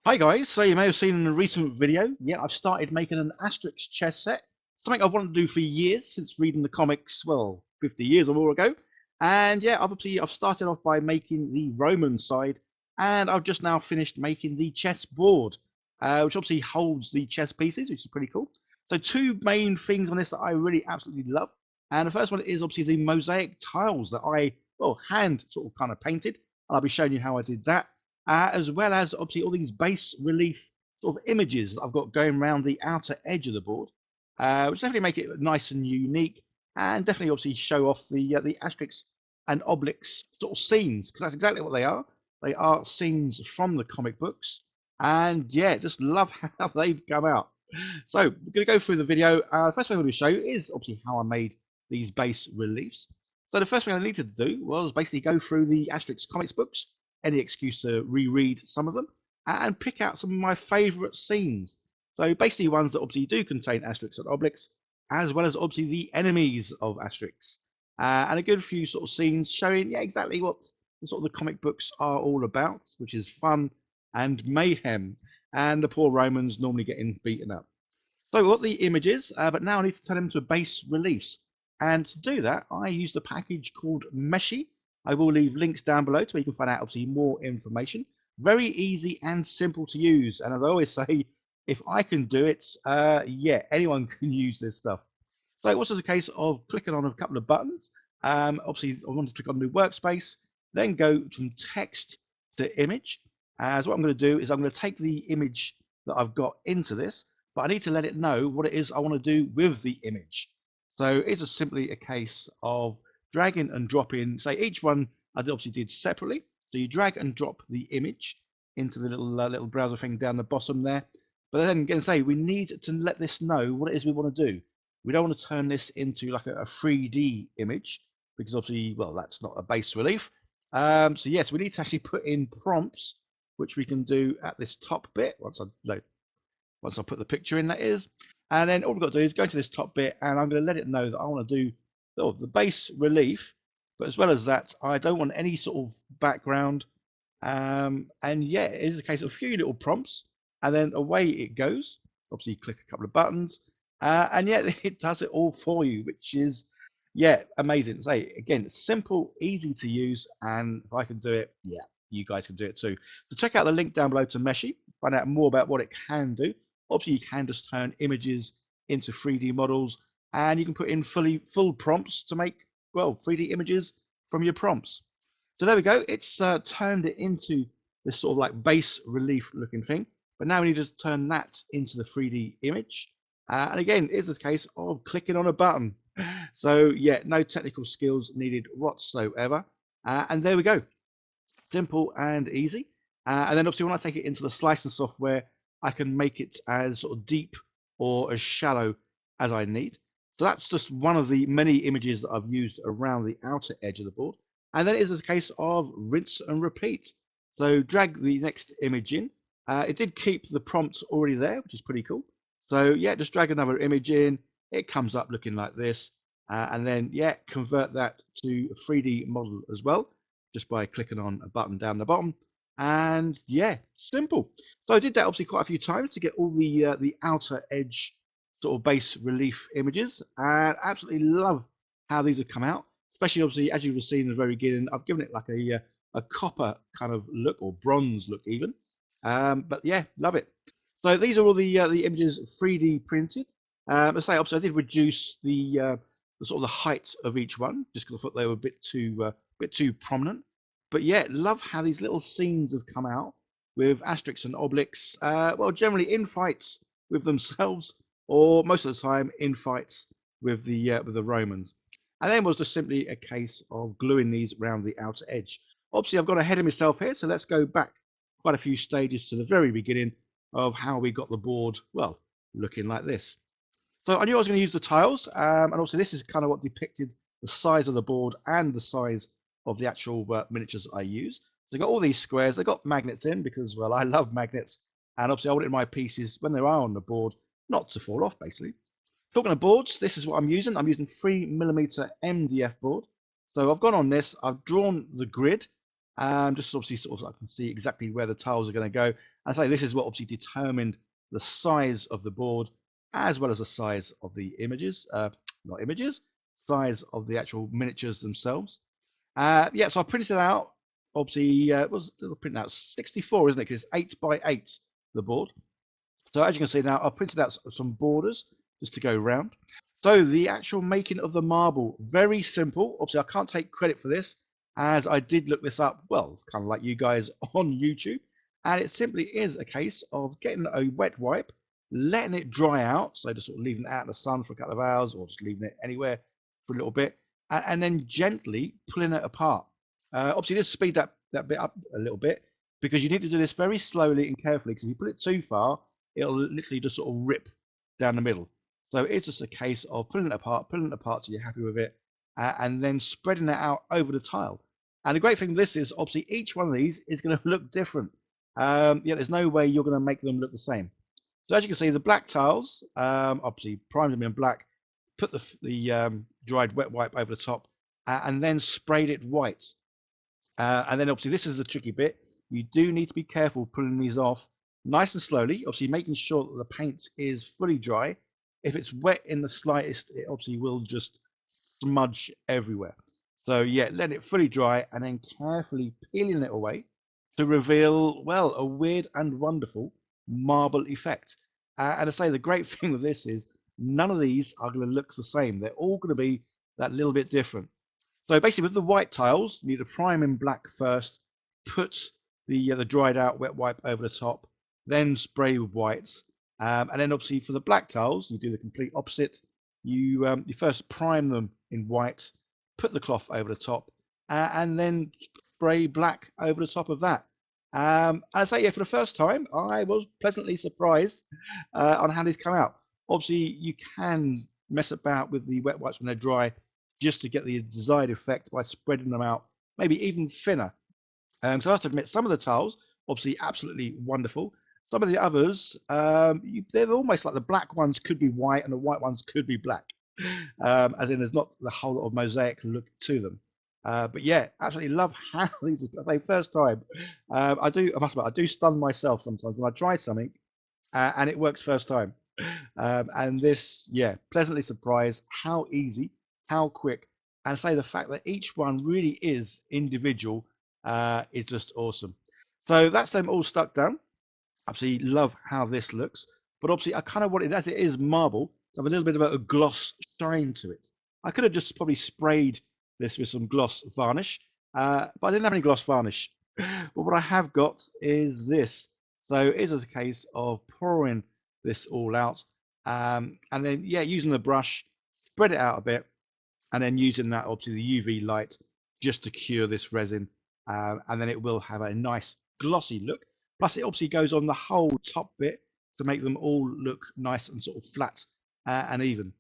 Hi guys, so you may have seen in a recent video, yeah, I've started making an Asterix chess set. Something I've wanted to do for years since reading the comics, well, 50 years or more ago. And yeah, obviously I've started off by making the Roman side, and I've just now finished making the chess board, which obviously holds the chess pieces, which is pretty cool. So two main things on this that I really absolutely love. And the first one is obviously the mosaic tiles that I, well, hand sort of kind of painted. And I'll be showing you how I did that, as well as obviously all these base relief sort of images that I've got going around the outer edge of the board, which definitely make it nice and unique, and definitely obviously show off the Asterix and Obelix sort of scenes, because that's exactly what they are. They are scenes from the comic books, and yeah, just love how they've come out. So we're going to go through the video. The first thing I'm going to show you is obviously how I made these base reliefs. So the first thing I needed to do was basically go through the Asterix comics books, any excuse to reread some of them, and pick out some of my favourite scenes. So basically ones that obviously do contain Asterix and Obelix, as well as obviously the enemies of Asterix. And a good few sort of scenes showing, yeah, exactly what the sort of the comic books are all about, which is fun and mayhem, and the poor Romans normally getting beaten up. So we've got the images, but now I need to turn them into base reliefs. And to do that, I use the package called Meshy. I will leave links down below to where you can find out obviously more information. Very easy and simple to use. And as I always say, if I can do it, yeah, anyone can use this stuff. So what's just a case of clicking on a couple of buttons. Obviously, I want to click on new workspace, then go from text to image. As what I'm going to do is I'm going to take the image that I've got into this, but I need to let it know what it is I want to do with the image. So it's just simply a case of dragging and dropping, say each one I obviously did separately. So you drag and drop the image into the little browser thing down the bottom there. But then again, say we need to let this know what it is we want to do. We don't want to turn this into like a 3D image because obviously, well, that's not a base relief. So yes, we need to actually put in prompts, which we can do at this top bit once I put the picture in, that is. And then all we've got to do is go to this top bit, and I'm going to let it know that I want to do the base relief, but as well as that, I don't want any sort of background. And yeah, it is a case of a few little prompts, and then away it goes. Obviously, you click a couple of buttons, and yeah, it does it all for you, which is, yeah, amazing. Say again, simple, easy to use, and if I can do it, yeah, you guys can do it too. So check out the link down below to Meshy, find out more about what it can do. Obviously, you can just turn images into 3D models, and you can put in full prompts to make, well, 3D images from your prompts. So there we go. It's turned it into this sort of like base relief looking thing. But now we need to turn that into the 3D image. And again, it's a case of clicking on a button. So yeah, no technical skills needed whatsoever. And there we go. Simple and easy. And then obviously when I take it into the slicing software, I can make it as sort of deep or as shallow as I need. So that's just one of the many images that I've used around the outer edge of the board. And then it is a case of rinse and repeat. So drag the next image in. It did keep the prompt already there, which is pretty cool. So yeah, just drag another image in. It comes up looking like this. And then yeah, convert that to a 3D model as well, just by clicking on a button down the bottom. And yeah, simple. So I did that obviously quite a few times to get all the outer edge sort of base relief images, and absolutely love how these have come out. Especially obviously as you were seeing in the very beginning, I've given it like a copper kind of look, or bronze look even. But yeah, love it. So these are all the images 3D printed. As I say, obviously I did reduce the sort of the height of each one, just because I thought they were a bit too prominent. But yeah, love how these little scenes have come out with Asterix and Obelix. Well, generally in fights with themselves, or most of the time in fights with the Romans. And then it was just simply a case of gluing these around the outer edge. Obviously, I've got ahead of myself here, so let's go back quite a few stages to the very beginning of how we got the board, well, looking like this. So I knew I was going to use the tiles, and also this is kind of what depicted the size of the board and the size of the actual miniatures I use. So I got all these squares. I got magnets in because, well, I love magnets, and obviously I wanted my pieces when they are on the board not to fall off, basically. Talking of boards, this is what I'm using. I'm using 3mm MDF board. So I've gone on this. I've drawn the grid, just obviously sort of so I can see exactly where the tiles are going to go. I say this is what obviously determined the size of the board as well as the size of the images, not images, size of the actual miniatures themselves. Yeah, so I printed it out. Obviously, was printed out 64, isn't it? Because it's 8 by 8 the board. So as you can see now, I've printed out some borders just to go round. So the actual making of the marble, very simple. Obviously, I can't take credit for this, as I did look this up, well, kind of like you guys on YouTube. And it simply is a case of getting a wet wipe, letting it dry out. So just sort of leaving it out in the sun for a couple of hours, or just leaving it anywhere for a little bit, and then gently pulling it apart. Obviously, just speed that bit up a little bit, because you need to do this very slowly and carefully, because if you put it too far, it'll literally just sort of rip down the middle. So it's just a case of pulling it apart so you're happy with it, and then spreading it out over the tile. And the great thing with this is obviously each one of these is going to look different. Yeah, there's no way you're going to make them look the same. So as you can see, the black tiles, obviously primed them in black, put the dried wet wipe over the top, and then sprayed it white. And then obviously this is the tricky bit. You do need to be careful pulling these off nice and slowly, obviously making sure that the paint is fully dry. If it's wet in the slightest, it obviously will just smudge everywhere. So yeah, let it fully dry and then carefully peeling it away to reveal, well, a weird and wonderful marble effect. And I say the great thing with this is none of these are going to look the same. They're all going to be that little bit different. So basically with the white tiles, you need to prime in black first, put the dried out wet wipe over the top, then spray with whites. And then obviously for the black tiles, you do the complete opposite. You first prime them in white, put the cloth over the top, and then spray black over the top of that. I say, yeah, for the first time, I was pleasantly surprised on how these come out. Obviously, you can mess about with the wet wipes when they're dry just to get the desired effect by spreading them out, maybe even thinner. So I have to admit, some of the tiles, obviously, absolutely wonderful. Some of the others, they're almost like the black ones could be white and the white ones could be black, as in there's not the whole lot of mosaic look to them. But yeah, absolutely love how these. I say first time. I must admit, I do stun myself sometimes when I try something and it works first time. And this, yeah, pleasantly surprised how easy, how quick, and say the fact that each one really is individual is just awesome. So that's them all stuck down. Absolutely love how this looks, but obviously I kind of want it, as it is marble, to have a little bit of a gloss shine to it. I could have just probably sprayed this with some gloss varnish, but I didn't have any gloss varnish. But what I have got is this. So it is a case of pouring this all out, and then yeah, using the brush, spread it out a bit, and then using that obviously the UV light just to cure this resin, and then it will have a nice glossy look. Plus it obviously goes on the whole top bit to make them all look nice and sort of flat and even.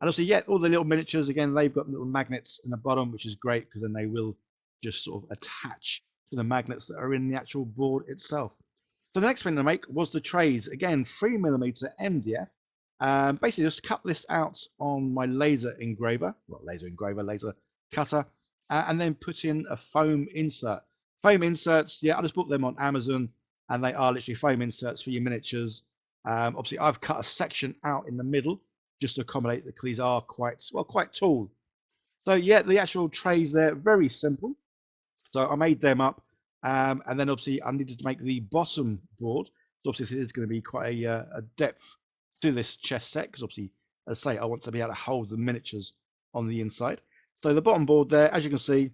And obviously, yeah, all the little miniatures, again, they've got little magnets in the bottom, which is great because then they will just sort of attach to the magnets that are in the actual board itself. So the next thing to make was the trays. Again, 3mm MDF. Basically, just cut this out on my laser engraver, laser cutter, and then put in a foam insert. Foam inserts, yeah, I just bought them on Amazon, and they are literally foam inserts for your miniatures. Obviously, I've cut a section out in the middle just to accommodate that, because these are quite tall. So yeah, the actual trays there, very simple. So I made them up, and then obviously I needed to make the bottom board. So obviously it is going to be quite a depth to this chess set, because obviously, as I say, I want to be able to hold the miniatures on the inside. So the bottom board there, as you can see,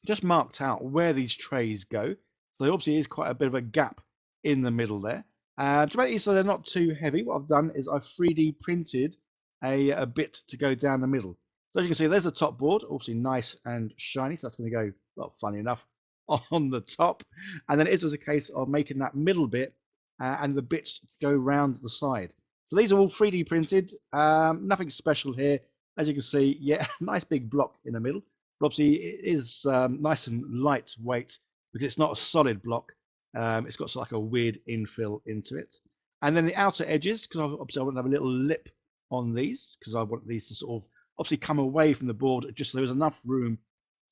just marked out where these trays go. So there obviously is quite a bit of a gap in the middle there. To make these so they're not too heavy, what I've done is I've 3D printed a bit to go down the middle. So as you can see, there's the top board, obviously nice and shiny. So that's going to go, well, funny enough, on the top. And then it was a case of making that middle bit and the bits to go round the side. So these are all 3D printed, nothing special here. As you can see, yeah, nice big block in the middle. But obviously it is nice and lightweight because it's not a solid block. It's got sort of like a weird infill into it. And then the outer edges, because obviously I want to have a little lip on these, because I want these to sort of obviously come away from the board, just so there's enough room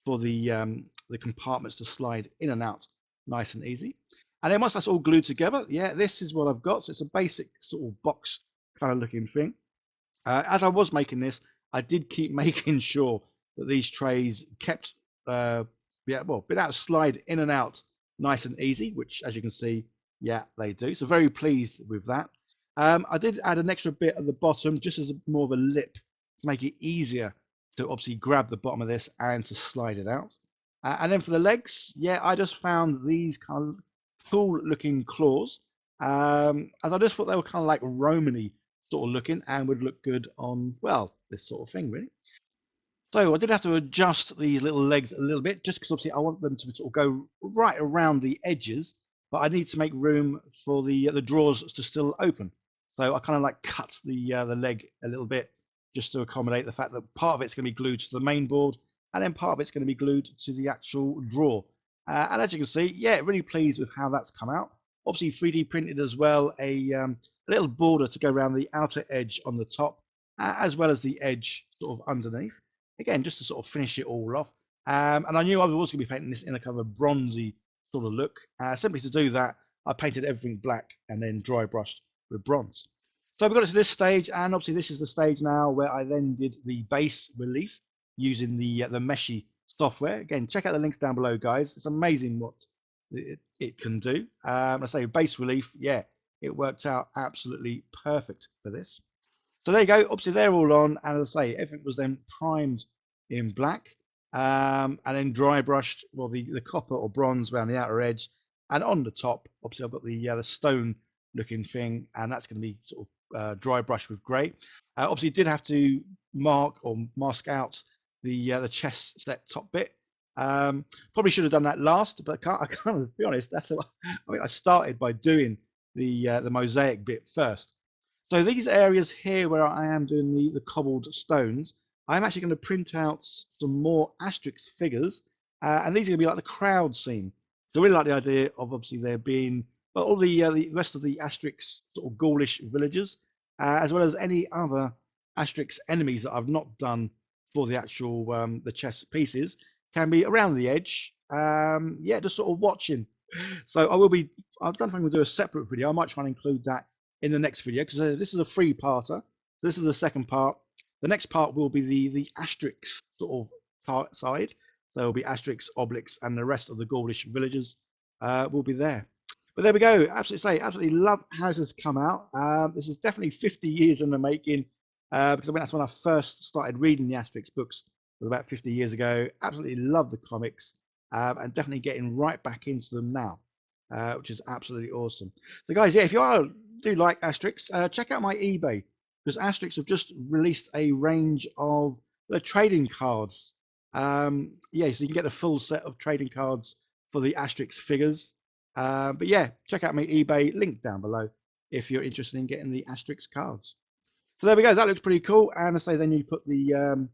for the compartments to slide in and out nice and easy. And then once that's all glued together, yeah, this is what I've got. So it's a basic sort of box kind of looking thing. As I was making this, I did keep making sure that these trays kept, yeah, well, been able to slide in and out nice and easy, which as you can see, yeah, they do. So very pleased with that. I did add an extra bit at the bottom, just as more of a lip to make it easier to obviously grab the bottom of this and to slide it out. And then for the legs, yeah, I just found these kind of cool looking claws. As I just thought they were kind of like Romany sort of looking and would look good on, well, this sort of thing, really. So I did have to adjust these little legs a little bit, just because obviously I want them to sort of go right around the edges, but I need to make room for the drawers to still open. So I kind of like cut the leg a little bit just to accommodate the fact that part of it's going to be glued to the main board, and then part of it's going to be glued to the actual drawer. And as you can see, yeah, really pleased with how that's come out. Obviously 3D printed as well a little border to go around the outer edge on the top, as well as the edge sort of underneath. Again, just to sort of finish it all off. And I knew I was also going to be painting this in a kind of a bronzy sort of look. Simply to do that, I painted everything black and then dry brushed with bronze. So we got it to this stage, and obviously this is the stage now where I then did the base relief using the Meshy software. Again, check out the links down below, guys. It's amazing what it can do. I say base relief, yeah, it worked out absolutely perfect for this. So there you go. Obviously, they're all on, and as I say, everything was then primed in black, and then dry brushed, well, the copper or bronze around the outer edge, and on the top, obviously, I've got the stone-looking thing, and that's going to be sort of dry brushed with grey. Obviously, did have to mark or mask out the chess set top bit. Probably should have done that last, but I can't be honest. That's what, I mean, I started by doing the mosaic bit first. So these areas here where I am doing the cobbled stones, I'm actually going to print out some more Asterix figures, and these are going to be like the crowd scene. So I really like the idea of obviously there being, well, all the rest of the Asterix sort of Gaulish villagers, as well as any other Asterix enemies that I've not done for the actual the chess pieces, can be around the edge. Yeah, just sort of watching. So I don't think I'm going to do a separate video. I might try and include that in the next video, because this is a three-parter. So this is the second part. The next part will be the Asterix sort of side. So it'll be Asterix, Obelix, and the rest of the Gaulish villagers will be there. But there we go. Absolutely love how this has come out. This is definitely 50 years in the making, because I mean that's when I first started reading the Asterix books, about 50 years ago. Absolutely love the comics, and definitely getting right back into them now, which is absolutely awesome. So guys, yeah, if you do like Asterix, check out my eBay, because Asterix have just released a range of the trading cards. Yeah, so you can get a full set of trading cards for the Asterix figures. But yeah, check out my eBay, link down below, if you're interested in getting the Asterix cards. So there we go. That looks pretty cool. And I say then you put the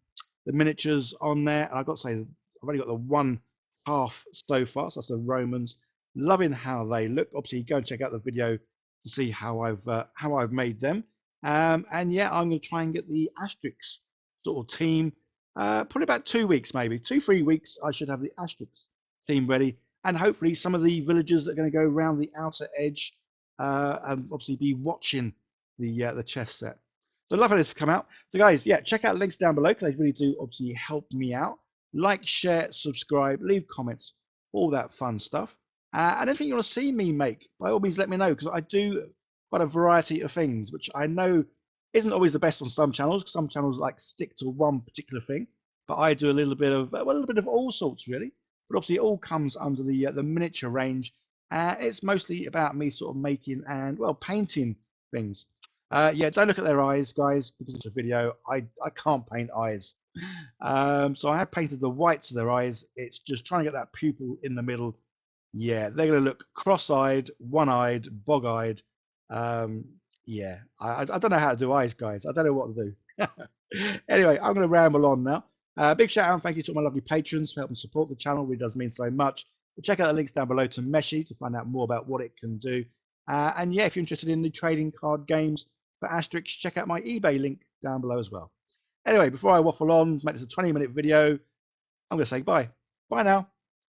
miniatures on there. And I've got to say, I've only got the one half so far. So that's the Romans. Loving how they look. Obviously, go and check out the video to see how I've made them. And yeah, I'm going to try and get the Asterix sort of team. Probably about 2 weeks, maybe 2-3 weeks. I should have the Asterix team ready, and hopefully some of the villagers that are going to go around the outer edge, and obviously be watching the chess set. So love how this has come out. So guys, yeah, check out the links down below, because they really do obviously help me out. Like, share, subscribe, leave comments, all that fun stuff. And anything you want to see me make, by all means let me know, because I do quite a variety of things, which I know isn't always the best on some channels, because some channels like stick to one particular thing, but I do a little bit of all sorts really. But obviously it all comes under the miniature range. It's mostly about me sort of making and, well, painting things. Yeah, don't look at their eyes, guys, because it's a video. I can't paint eyes. So I have painted the whites of their eyes. It's just trying to get that pupil in the middle. Yeah, they're going to look cross-eyed, one-eyed, bog-eyed. Yeah, I don't know how to do eyes, guys. I don't know what to do. Anyway, I'm going to ramble on now. Big shout out and thank you to all my lovely patrons for helping support the channel. It really does mean so much. But check out the links down below to Meshy to find out more about what it can do. And yeah, if you're interested in the trading card games for Asterix, check out my eBay link down below as well. Anyway, before I waffle on, make this a 20-minute video, I'm going to say bye. Bye now.